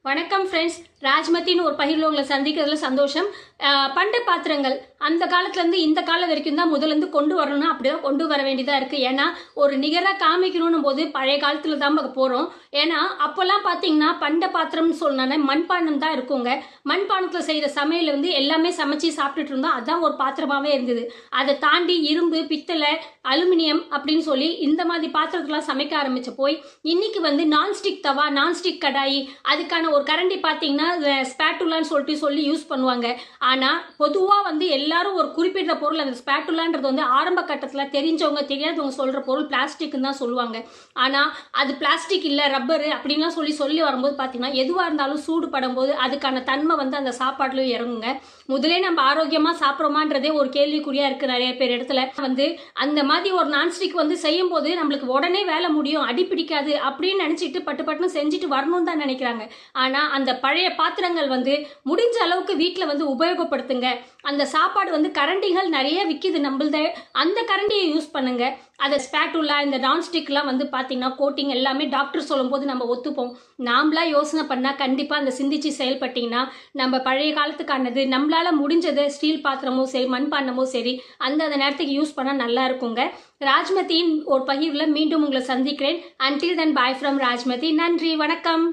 வணக்கம் ஃப்ரெண்ட்ஸ். ராஜ்மத்தின்னு ஒரு பகிர்வில் உங்களை சந்திக்கிறதுல சந்தோஷம். பண்ட பாத்திரங்கள் அந்த காலத்துலேருந்து இந்த காலம் வரைக்கும் தான் முதலேருந்து கொண்டு வரணும்னா அப்படிதான் கொண்டு வர வேண்டியதாக இருக்குது. ஏன்னா ஒரு நிகராக காமிக்கணும் போது பழைய காலத்தில் தான் போகிறோம். ஏன்னா அப்போல்லாம் பார்த்தீங்கன்னா பண்ட பாத்திரம்னு சொன்னா மண்பானம் தான் இருக்குங்க. மண்பானத்தில் செய்கிற சமையல் எல்லாமே சமைச்சு சாப்பிட்டுட்டு இருந்தோம். அதுதான் ஒரு பாத்திரமாகவே இருந்தது. அதை தாண்டி இரும்பு, பித்தளை, அலுமினியம் அப்படின்னு சொல்லி இந்த மாதிரி பாத்திரத்தெலாம் சமைக்க ஆரம்பிச்ச போய் இன்னைக்கு நான்ஸ்டிக் தவா, நான்ஸ்டிக் கடாயி, அதுக்கான ஒரு கரண்டி பார்த்தீங்கன்னா ஸ்பேட்டுலான்னு சொல்லி யூஸ் பண்ணுவாங்க. ஆனால் பொதுவாக எல்லாரும் ஒரு குறிப்பிட்ட பொருள், அந்த ஸ்பேட்டுலான்றது ஆரம்ப கட்டத்தில் தெரிஞ்சவங்க தெரியாதவங்க சொல்கிற பொருள் பிளாஸ்டிக்னு தான் சொல்லுவாங்க. ஆனால் அது பிளாஸ்டிக் இல்லை, ரப்பரு அப்படின்லாம் சொல்லி வரும்போது பார்த்தீங்கன்னா எதுவாக இருந்தாலும் சூடு படும்போது அதுக்கான தன்மை அந்த சாப்பாடுலையும் இறங்குங்க. முதலே நம்ம ஆரோக்கியமாக சாப்பிட்றோமான்றதே ஒரு கேள்விக்குறியாக இருக்குது நிறைய பேர் இடத்துல. அந்த மாதிரி ஒரு நான்ஸ்டிக் செய்யும் போது நம்மளுக்கு உடனே வேலை முடியும், அடி பிடிக்காது அப்படின்னு நினச்சிட்டு பட்டுன்னு செஞ்சுட்டு வரணும்னு தான் நினைக்கிறாங்க. ஆனால் அந்த பழைய பாத்திரங்கள் முடிஞ்ச அளவுக்கு வீட்டில் உபயோகப்படுத்துங்க. அந்த சாப்பாடு கரண்டிகள் நிறைய விற்கிது நம்மள்த, அந்த கரண்டியை யூஸ் பண்ணுங்க. அதை ஸ்பேட்டுலா, இந்த நான்ஸ்டிக்லாம் பார்த்தீங்கன்னா கோட்டிங் எல்லாமே டாக்டர் சொல்லும்போது நம்ம ஒத்துப்போம். நாமளா யோசனை பண்ணால் கண்டிப்பாக அந்த சிந்திச்சு செயல்பட்டிங்கன்னா நம்ம பழைய காலத்துக்கானது நம்மளால முடிஞ்சது ஸ்டீல் பாத்திரமோ சரி, மண்பாண்டமோ சரி, அந்த நேரத்துக்கு யூஸ் பண்ணால் நல்லா இருக்குங்க. ராஜ்மதியின் ஒரு பகிர்வில் மீண்டும் உங்களை சந்திக்கிறேன். Until then bye from Rajmathi. நன்றி, வணக்கம்.